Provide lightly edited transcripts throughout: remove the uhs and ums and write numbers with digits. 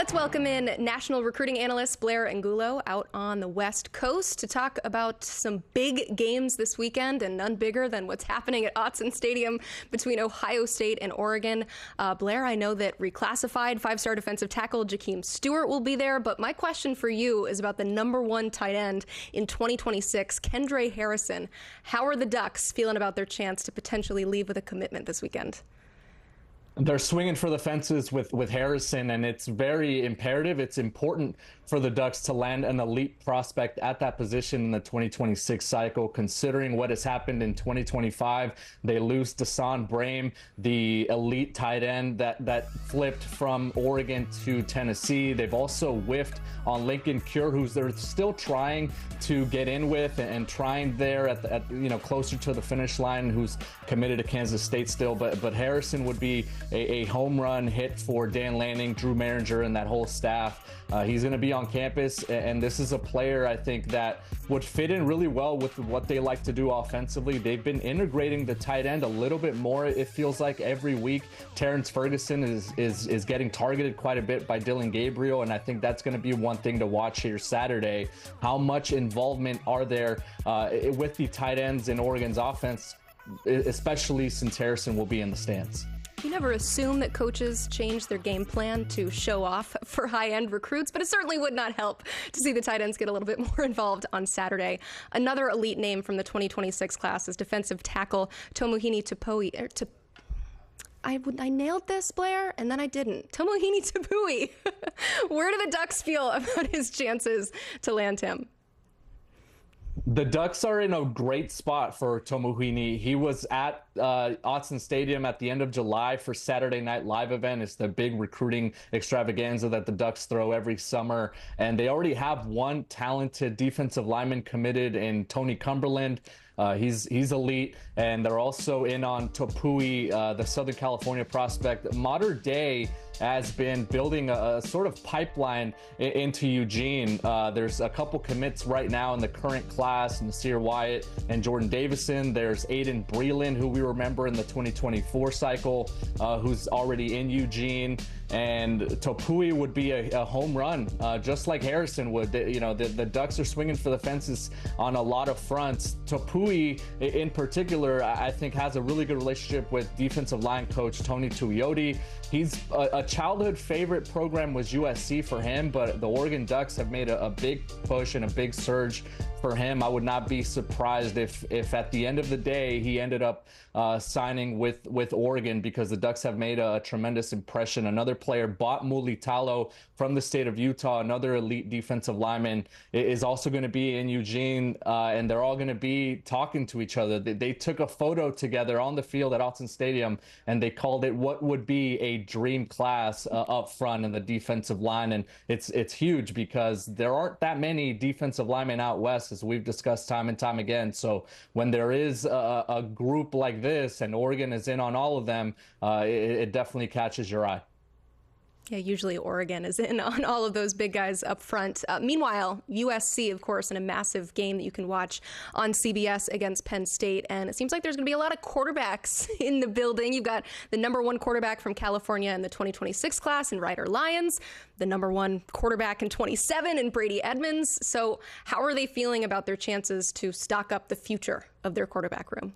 Let's welcome in national recruiting analyst Blair Angulo out on the West Coast to talk about some big games this weekend, and none bigger than what's happening at Autzen Stadium between Ohio State and Oregon. Blair, I know that reclassified five-star defensive tackle Jakeem Stewart will be there, but my question for you is about the number one tight end in 2026, Kendra Harrison. How are the Ducks feeling about their chance to potentially leave with a commitment this weekend? They're swinging for the fences with Harrison, and it's very imperative. It's important for the Ducks to land an elite prospect at that position in the 2026 cycle, considering what has happened in 2025. They lose Desan Brame, the elite tight end that flipped from Oregon to Tennessee. They've also whiffed on Lincoln Cure, who's they're still trying to get in with and trying there at closer to the finish line, who's committed to Kansas State still. But Harrison would be a home run hit for Dan Lanning, Drew Maringer, and that whole staff. He's going to be on campus, and this is a player I think that would fit in really well with what they like to do offensively. They've been integrating the tight end a little bit more, it feels like, every week. Terrence Ferguson is getting targeted quite a bit by Dylan Gabriel, and I think that's going to be one thing to watch here Saturday. How much involvement are there with the tight ends in Oregon's offense, especially since Harrison will be in the stands? You never assume that coaches change their game plan to show off for high-end recruits, but it certainly would not help to see the tight ends get a little bit more involved on Saturday. Another elite name from the 2026 class is defensive tackle Tomohini Tupui. I nailed this, Blair, and then I didn't. Tomohini Tupui. Where do the Ducks feel about his chances to land him? The Ducks are in a great spot for Tomohini. He was at Autzen Stadium at the end of July for Saturday Night Live event. It's the big recruiting extravaganza that the Ducks throw every summer. And they already have one talented defensive lineman committed in Tony Cumberland. He's elite, and they're also in on Tupui, the Southern California prospect. Modern Day has been building a sort of pipeline into Eugene. There's a couple commits right now in the current class, Nasir Wyatt and Jordan Davison. There's Aiden Breland, who we remember in the 2024 cycle, who's already in Eugene. And Tupui would be a home run, just like Harrison would. The Ducks are swinging for the fences on a lot of fronts. Tupui, in particular, I think has a really good relationship with defensive line coach Tony Tuioti. He's a childhood favorite program was USC for him, but the Oregon Ducks have made a big push and a big surge for him. I would not be surprised if at the end of the day he ended up signing with Oregon, because the Ducks have made a tremendous impression. Another player, Bot Mulitalo from the state of Utah, another elite defensive lineman, is also going to be in Eugene, and they're all going to be talking to each other. They took a photo together on the field at Autzen Stadium, and they called it what would be a dream class up front in the defensive line. And it's huge because there aren't that many defensive linemen out west, as we've discussed time and time again. So when there is a group like this and Oregon is in on all of them, it definitely catches your eye. Yeah, usually Oregon is in on all of those big guys up front. Meanwhile, USC, of course, in a massive game that you can watch on CBS against Penn State. And it seems like there's going to be a lot of quarterbacks in the building. You've got the number one quarterback from California in the 2026 class in Ryder Lyons, the number one quarterback in 27 in Brady Edmonds. So how are they feeling about their chances to stock up the future of their quarterback room?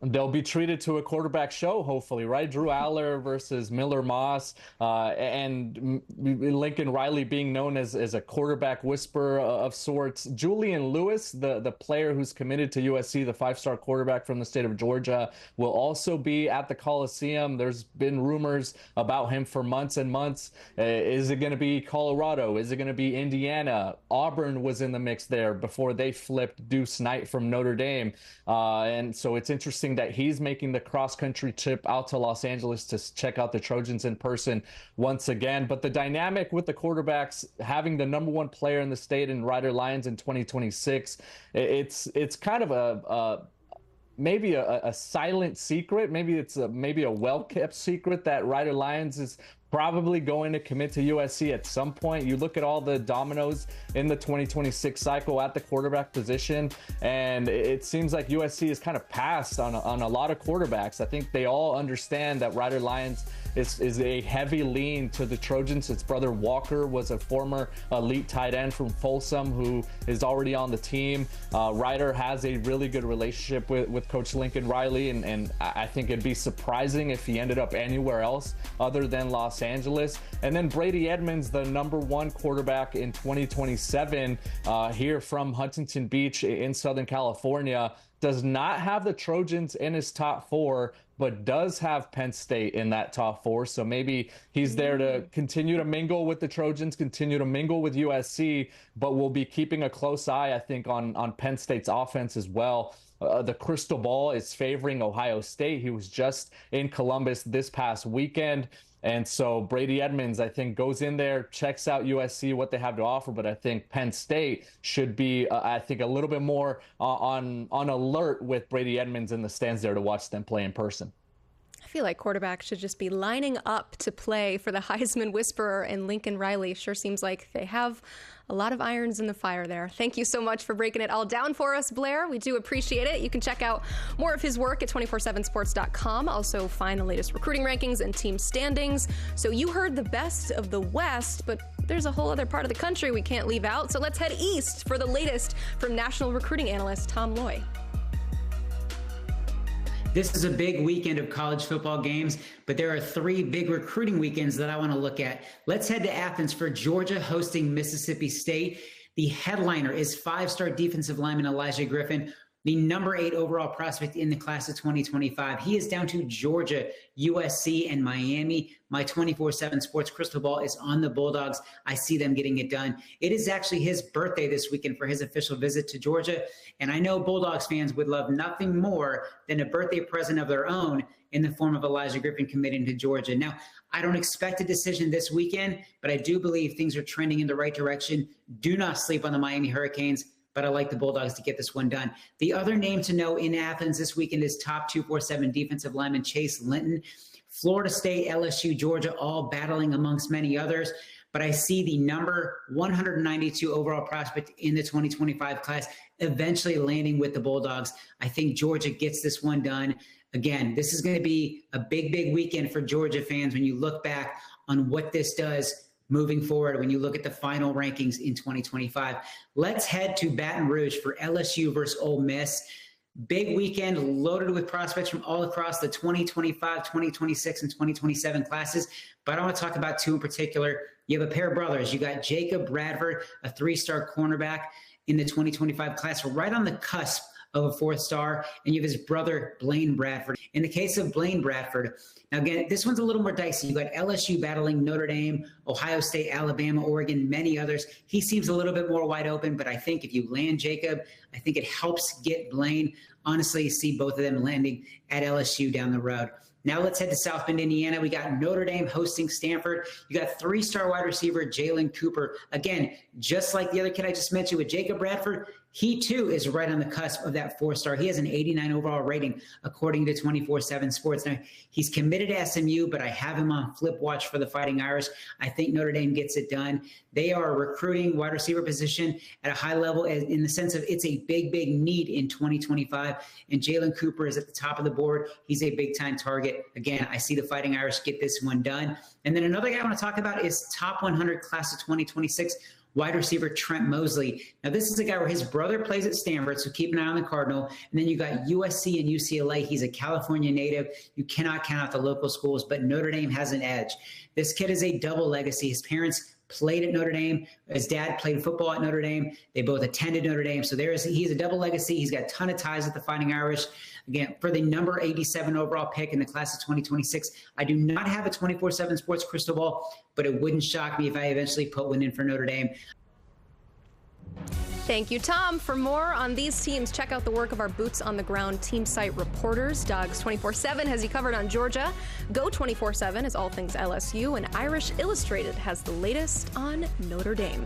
They'll be treated to a quarterback show, hopefully, right? Drew Aller versus Miller Moss, and Lincoln Riley being known as a quarterback whisperer of sorts. Julian Lewis, the player who's committed to USC, the five-star quarterback from the state of Georgia, will also be at the Coliseum. There's been rumors about him for months and months. Is it going to be Colorado? Is it going to be Indiana? Auburn was in the mix there before they flipped Deuce Knight from Notre Dame. And so it's interesting that he's making the cross-country trip out to Los Angeles to check out the Trojans in person once again. But the dynamic with the quarterbacks, having the number one player in the state in Ryder Lyons in 2026, it's kind of maybe a silent secret. Maybe it's a well-kept secret that Ryder Lyons is probably going to commit to USC at some point. You look at all the dominoes in the 2026 cycle at the quarterback position, and it seems like USC has kind of passed on a lot of quarterbacks. I think they all understand that Ryder Lyons is a heavy lean to the Trojans. His brother Walker was a former elite tight end from Folsom who is already on the team. Ryder has a really good relationship with Coach Lincoln Riley, and I think it'd be surprising if he ended up anywhere else other than Los Angeles. And then Brady Edmonds, the #1 quarterback in 2027, here from Huntington Beach in Southern California, does not have the Trojans in his top 4, but does have Penn State in that top 4. So maybe he's there to continue to mingle with the Trojans, continue to mingle with USC, but we'll be keeping a close eye, I think, on Penn State's offense as well. The crystal ball is favoring Ohio State. He was just in Columbus this past weekend. And so Brady Edmonds, I think, goes in there, checks out USC, what they have to offer. But I think Penn State should be, I think, a little bit more on alert with Brady Edmonds in the stands there to watch them play in person. I feel like quarterbacks should just be lining up to play for the Heisman Whisperer and Lincoln Riley. Sure seems like they have a lot of irons in the fire there. Thank you so much for breaking it all down for us, Blair. We do appreciate it. You can check out more of his work at 247sports.com. Also find the latest recruiting rankings and team standings. So you heard the best of the West, but there's a whole other part of the country we can't leave out. So let's head east for the latest from national recruiting analyst Tom Loy. This is a big weekend of college football games, but there are 3 big recruiting weekends that I want to look at. Let's head to Athens for Georgia hosting Mississippi State. The headliner is 5-star defensive lineman Elijah Griffin, the #8 overall prospect in the class of 2025. He is down to Georgia, USC, and Miami. My 24/7 Sports crystal ball is on the Bulldogs. I see them getting it done. It is actually his birthday this weekend for his official visit to Georgia, and I know Bulldogs fans would love nothing more than a birthday present of their own in the form of Elijah Griffin committing to Georgia. Now, I don't expect a decision this weekend, but I do believe things are trending in the right direction. Do not sleep on the Miami Hurricanes, but I like the Bulldogs to get this one done. The other name to know in Athens this weekend is top 247 defensive lineman Chase Linton. Florida State, LSU, Georgia, all battling amongst many others. But I see the number 192 overall prospect in the 2025 class eventually landing with the Bulldogs. I think Georgia gets this one done. Again, this is going to be a big, big weekend for Georgia fans when you look back on what this does moving forward, when you look at the final rankings in 2025. Let's head to Baton Rouge for LSU versus Ole Miss. Big weekend loaded with prospects from all across the 2025, 2026, and 2027 classes. But I want to talk about 2 in particular. You have a pair of brothers. You got Jacob Bradford, a 3-star cornerback in the 2025 class, right on the cusp of a 4th star, and you have his brother, Blaine Bradford. In the case of Blaine Bradford, now again, this one's a little more dicey. You got LSU battling Notre Dame, Ohio State, Alabama, Oregon, many others. He seems a little bit more wide open, but I think if you land Jacob, I think it helps get Blaine. Honestly, see both of them landing at LSU down the road. Now let's head to South Bend, Indiana. We got Notre Dame hosting Stanford. You got 3-star wide receiver Jalen Cooper. Again, just like the other kid I just mentioned with Jacob Bradford, he too is right on the cusp of that 4-star. He has an 89 overall rating according to 24/7 Sports. Now, he's committed to SMU, but I have him on flip watch for the Fighting Irish. I think Notre Dame gets it done. They are recruiting wide receiver position at a high level in the sense of it's a big, big need in 2025. And Jalen Cooper is at the top of the board. He's a big-time target. Again, I see the Fighting Irish get this one done. And then another guy I want to talk about is top 100 class of 2026. Wide receiver Trent Mosley. Now, this is a guy where his brother plays at Stanford, so keep an eye on the Cardinal. And then you got USC and UCLA. He's a California native. You cannot count out the local schools, but Notre Dame has an edge. This kid is a double legacy. His parents played at Notre Dame. His dad played football at Notre Dame. They both attended Notre Dame. So he's a double legacy. He's got a ton of ties with the Fighting Irish. Again, for the number 87 overall pick in the class of 2026, I do not have a 24/7 Sports crystal ball, but it wouldn't shock me if I eventually put one in for Notre Dame. Thank you, Tom. For more on these teams, check out the work of our boots on the ground team site reporters. Dogs 24/7 has you covered on Georgia. Go 24/7 is all things LSU, and Irish Illustrated has the latest on Notre Dame.